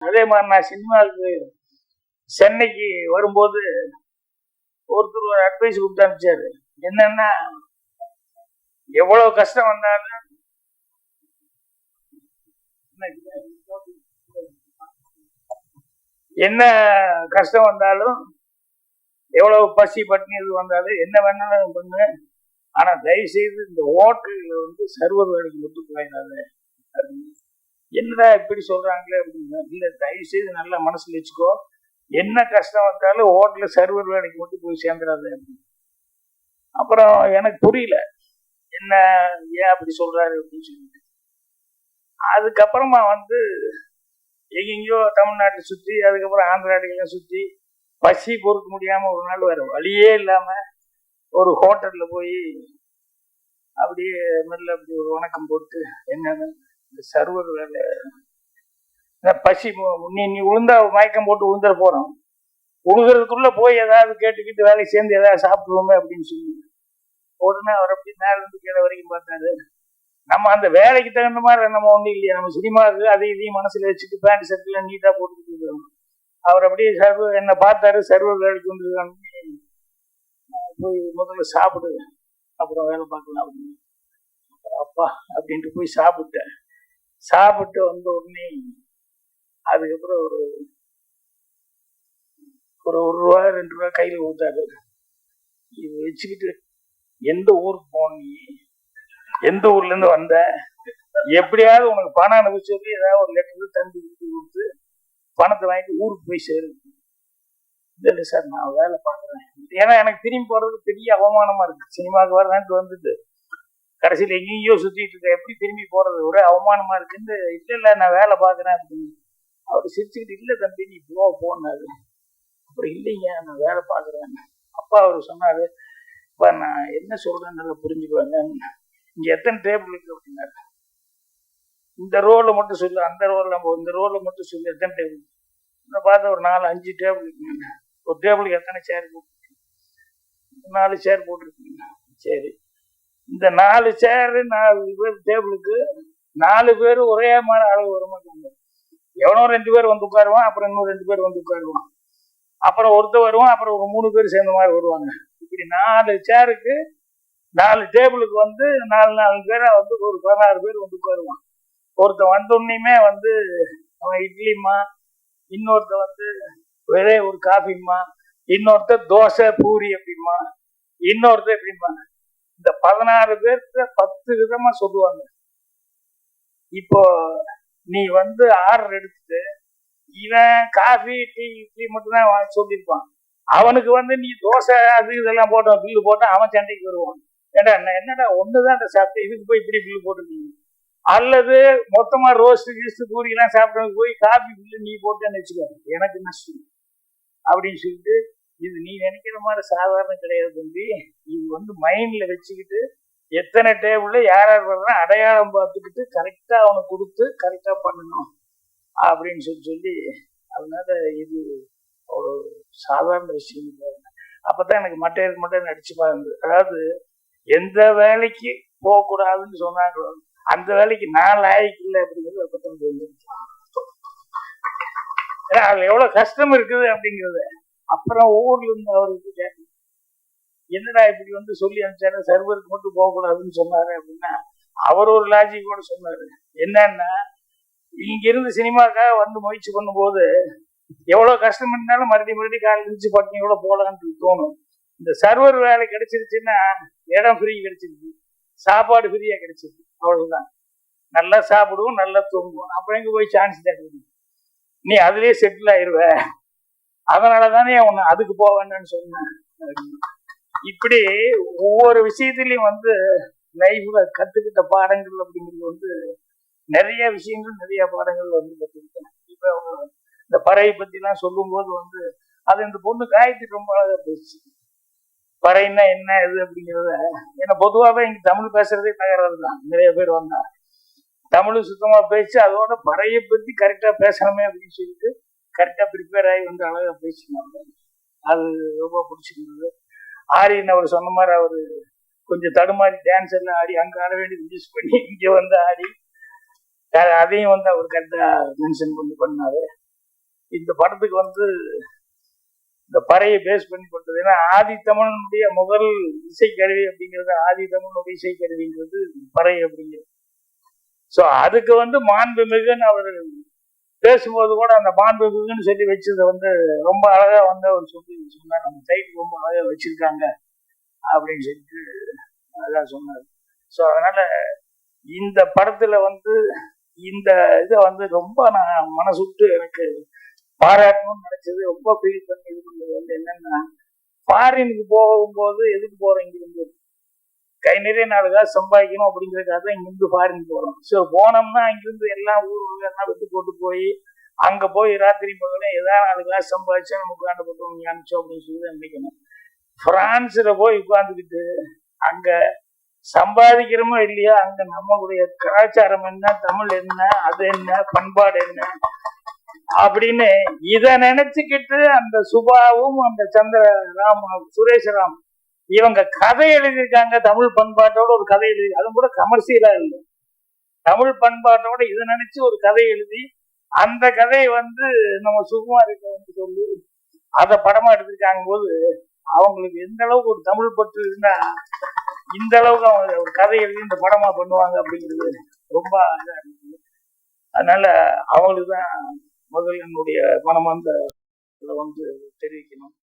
அதே மாதிரி நான் சினிமாவுக்கு சென்னைக்கு வரும்போது ஒருத்தர் ஒரு அட்வைஸ் கொடுத்து அனுப்பிச்சாரு. என்னன்னா, எவ்வளவு கஷ்டம் வந்தாலும் என்ன கஷ்டம் வந்தாலும், எவ்வளவு பசி பட்டினி இது வந்தாலும் என்ன வேணாலும் பண்ணு, ஆனா தயவு செய்து இந்த ஹோட்டல்ல வந்து சர்வர் வேலைக்கு மட்டும் போயிடாது. என்னடா இப்படி சொல்றாங்களே அப்படின்னா, இல்ல தயவு செய்து நல்லா மனசுல வச்சுக்கோ, என்ன கஷ்டம் வந்தாலும் ஹோட்டல்ல சர்வர் வேலைக்கு மட்டும் போய் சேர்ந்துடாது. அப்புறம் எனக்கு புரியல என்ன ஏன் அப்படி சொல்றாரு அப்படின்னு சொல்லிட்டு, அதுக்கப்புறமா வந்து எங்கெங்கயோ தமிழ்நாட்டில் சுற்றி, அதுக்கப்புறம் ஆந்திராட்டிலாம் சுற்றி பசி பொறுக்க முடியாம ஒரு நாள் வேற வழியே இல்லாம ஒரு ஹோட்டல்ல போய் அப்படியே மெல்ல அப்படி ஒரு வணக்கம் போட்டு, என்னன்னு இந்த சர்வர் வேலை பசி, நீ உளுந்தா மயக்கம் போட்டு உளுந்துட போறோம், உழுகிறதுக்குள்ள போய் ஏதாவது கேட்டுக்கிட்டு வேலைக்கு சேர்ந்து ஏதாவது சாப்பிடுவோமே அப்படின்னு சொல்லி உடனே அவர் அப்படி மேல இருந்து கீழே வரைக்கும் பார்த்தாரு. நம்ம அந்த வேலைக்கு தகுந்த மாதிரி நம்ம ஒன்றும் இல்லையா, நம்ம சினிமாவுக்கு அதை இதையும் மனசுல வச்சுட்டு பேண்ட் ஷர்ட்லாம் நீட்டா போட்டுக்கிட்டு இருக்கோம். அவர் அப்படியே சர்வர் என்ன பார்த்தாரு, சர்வர் வேலைக்கு வந்துருக்காங்க, போய் முதல்ல சாப்பிடு அப்புறம் வேலை பார்க்கலாம் அப்படின்னு. அப்பா அப்படின்ட்டு போய் சாப்பிட்டேன். சாப்பிட்டு வந்த உடனே அதுக்கப்புறம் ஒரு ரூபா 2 ரூபா கையில ஊத்தாரு. இது வச்சுக்கிட்டு, எந்த ஊருக்கு போனீங்க, எந்த ஊர்ல இருந்து வந்த, எப்படியாவது உனக்கு பணம் அனுப்பிச்சு சொல்லி ஏதாவது ஒரு லெட்டர் தந்து கொடுத்து பணத்தை வாங்கிட்டு ஊருக்கு போய் சேரு. இல்லை சார் நான் வேலை பார்க்குறேன், ஏன்னா எனக்கு திரும்பி போறது பெரிய அவமானமா இருக்கு. சினிமாவுக்கு வரலான்ட்டு வந்துட்டு கடைசியில் எங்கேயோ சுத்திட்டு இருக்க, எப்படி திரும்பி போறது ஒரே அவமானமா இருக்குன்னு, இல்லை நான் வேலை பார்க்குறேன் அப்படின்னு. அவர் சிரிச்சுக்கிட்டு, இல்லை தம்பி நீ போனாரு. அப்புறம் இல்லைங்க நான் வேலை பார்க்குறேன். அப்பா அவர் சொன்னாரு, அப்பா நான் என்ன சொல்றேன்னு நல்லா புரிஞ்சுக்குவாங்க, இங்க எத்தனை டேபிள் இருக்கு அப்படின்னாரு. இந்த ரோல மட்டும் சொல்லு, அந்த ரோல இந்த ரோல மட்டும் சொல்லு எத்தனை டேபிள். நான் பார்த்தா ஒரு 4-5 டேபிள் இருக்குங்க. ஒரு டேபிளுக்கு எத்தனை சேர் போட்டுருக்கீங்க? 4 சேர் போட்டிருக்கீங்க. சரி, இந்த 4 சேர் 4 பேர் டேபிளுக்கு 4 பேரும் ஒரே மாதிரி அளவு வர மாட்டாங்க. எவனோ 2 பேர் வந்து உட்காருவான், அப்புறம் இன்னும் 2 பேர் வந்து உட்காருவான், அப்புறம் ஒருத்தர் வருவான், அப்புறம் ஒரு 3 பேர் சேர்ந்த மாதிரி வருவாங்க. இப்படி 4 சேருக்கு 4 டேபிளுக்கு வந்து 4 பேரா வந்து ஒரு 16 பேர் வந்து உட்காருவான். ஒருத்தன் வந்தோடனேயுமே வந்து அவன் இட்லிமா, இன்னொருத்த வந்து ஒரே ஒரு காஃபிமா, இன்னொருத்த தோசை பூரி அப்படிமா, இன்னொருத்த எப்படிமா. இந்த 16 பேர்த்த 10 விதமா சொல்லுவாங்க. இப்போ நீ வந்து ஆர்டர் எடுத்துட்டு இவன் காஃபி டீ இட்லி மட்டும்தான் வாங்கி சொல்லியிருப்பான். அவனுக்கு வந்து நீ தோசை அது இதெல்லாம் போட்ட பில்லு போட்டா அவன் சண்டைக்கு வருவான். ஏடா என்னடா ஒண்ணுதான் சாப்பிட்டு இதுக்கு போய் இப்படி பில்லு போட்டுருக்கீங்க. அல்லது மொத்தமா ரோஸ்ட் கீஸ்ட் பூரி எல்லாம் சாப்பிட்டு போய் காஃபி பில்லு நீ போட்டேன்னு வச்சுக்கோ, எனக்கு நஷ்டம் அப்படின்னு சொல்லிட்டு, இது நீ நினைக்கிற மாதிரி சாதாரண கிடையாது தம்பி. இது வந்து மைண்ட்ல வச்சுக்கிட்டு எத்தனை டேபிள்ல யார் யார் வர்றா அடையாளம் பார்த்துக்கிட்டு கரெக்டா அவனுக்கு கொடுத்து கரெக்டா பண்ணணும் அப்படின்னு சொல்லி. அதனால இது ஒரு சாதாரண விஷயம் இல்லை. அப்பதான் எனக்கு மட்டும் நடிச்சு பாருங்க. அதாவது எந்த வேலைக்கு போகக்கூடாதுன்னு சொன்னாங்களோ அந்த வேலைக்கு நான் லாய்க்கு இல்லை அப்படிங்கிறது அப்பதான் தெரிஞ்சிருச்சு. ஏன்னா அதுல எவ்வளவு கஷ்டம் இருக்குது அப்படிங்கிறது. அப்புறம் ஊர்ல இருந்து அவருக்கு கேட்கணும், என்னடா இப்படி வந்து சொல்லி அனுப்பிச்சாரு, சர்வருக்கு மட்டும் போகக்கூடாதுன்னு சொன்னாரு அப்படின்னா, அவர் ஒரு லாஜிக்கோட சொன்னாரு. என்னன்னா, இங்க இருந்து சினிமாக்காக வந்து முயற்சி பண்ணும்போது எவ்வளவு கஷ்டம் இருந்தாலும் மறுபடியும் காலையில் இருந்துச்சு பட்டினியோட போலான்னு தோணும். இந்த சர்வர் வேலை கிடைச்சிருச்சுன்னா இடம் ஃப்ரீ கிடைச்சிருக்கு, சாப்பாடு ஃப்ரீயா கிடைச்சிருக்கு, அவ்வளவுதான். நல்லா சாப்பிடுவோம், நல்லா தூங்குவோம், அப்புறம் எங்க போய் சான்ஸ் தேடுவோம். நீ அதுலயே செட்டில் ஆயிடுவ, அதனாலதானே உன்னை அதுக்கு போக வேண்டாம்னு சொன்னேன். இப்படி ஒவ்வொரு விஷயத்திலையும் வந்து லைஃப்ல கத்துக்கிட்ட பாடங்கள் அப்படிங்கிறது வந்து நிறைய விஷயங்கள், நிறைய பாடங்கள் வந்து கத்துக்கிட்டேன். இப்ப இந்த பறவை பத்தி எல்லாம் சொல்லும் போது வந்து அது இந்த பொண்ணு காயத்ரி ரொம்ப அழகா பேசுச்சு. பறைன்னா என்ன இது அப்படிங்கிறத. ஏன்னா பொதுவாகவே இங்க தமிழ் பேசுறதே தகராறு தான். நிறைய பேர் வந்தா தமிழ் சுத்தமா பேசி அதோட பறையை பத்தி கரெக்டா பேசணுமே அப்படின்னு சொல்லிட்டு கரெக்டா ப்ரிப்பேர் ஆகி வந்து அழகா பேசினாங்க. அது ரொம்ப பிடிச்சிருந்தது. ஆரியன் அவர் சொன்ன மாதிரி அவரு கொஞ்சம் தடுமாறி டான்ஸ் எல்லாம் ஆடி அங்க ஆட வேண்டியது யூஸ் பண்ணி இங்க வந்து ஆடி அதையும் வந்து அவர் கரெக்டா மென்ஷன் பண்ணி பண்ணாரு. இந்த படத்துக்கு வந்து இந்த பறையை பேஸ் பண்ணி பண்றது. ஏன்னா ஆதி தமிழனுடைய முதல் இசைக்கருவி அப்படிங்கிறது, ஆதி தமிழனுடைய இசைக்கருவிங்கிறது பறை அப்படிங்கிறது. ஸோ அதுக்கு வந்து மாண்புமிகுன்னு அவர் பேசும்போது கூட அந்த மாண்புமிகுன்னு சொல்லி வச்சதை வந்து ரொம்ப அழகா வந்து அவர் சொல்லி சொன்னார். நம்ம டைட்டில் ரொம்ப அழகா வச்சிருக்காங்க அப்படின்னு சொல்லிட்டு அதான் சொன்னார். ஸோ அதனால இந்த படத்துல வந்து இந்த இதை வந்து ரொம்ப நான் மனசு விட்டு எனக்கு பாராட்டணும்னு நினைச்சது, ரொம்ப ஃபீல் பண்ணி இது பண்ணது வந்து என்னன்னா, ஃபாரினுக்கு போகும்போது எதுக்கு போறோம், இங்கிருந்து கை நிறைய 4 காசு சம்பாதிக்கணும் அப்படிங்கிறதுக்காக தான் இங்கிருந்து ஃபாரின் போறோம். ஸோ போனோம்னா இங்கிருந்து எல்லாம் ஊர் எல்லாம் விட்டு போட்டு போய் அங்க போய் ராத்திரி பகலும் ஏதாவது 4 காசு சம்பாதிச்சா நம்ம உட்காந்து அனுப்பிச்சோம் அப்படின்னு சொல்லி நினைக்கணும். பிரான்ஸ்ல போய் உட்கார்ந்துக்கிட்டு அங்க சம்பாதிக்கிறோமோ இல்லையா, அங்க நம்மளுடைய கலாச்சாரம் என்ன, தமிழ் என்ன, அது என்ன, பண்பாடு என்ன அப்படின்னு இத நினைச்சுக்கிட்டு அந்த சுபாவும் அந்த சந்திரராம் சுரேஷராம் இவங்க கதை எழுதியிருக்காங்க. தமிழ் பண்பாட்டோட ஒரு கதை எழுதி, அதுவும் கூட கமர்சியலா இல்லை, தமிழ் பண்பாட்டோட இதை நினைச்சு ஒரு கதை எழுதி அந்த கதையை வந்து நம்ம சுகுமாரிட்ட வந்து சொல்லி அதை படமா எடுத்திருக்காங்க போது அவங்களுக்கு எந்த அளவுக்கு ஒரு தமிழ் பற்று இருந்தா இந்த அளவுக்கு அவங்க ஒரு கதை எழுதி இந்த படமா பண்ணுவாங்க அப்படிங்கிறது ரொம்ப இதா இருந்தது. அதனால அவங்களுக்கு தான் முதல் என்னுடைய மனமார்ந்த வந்து தெரிவிக்கணும்.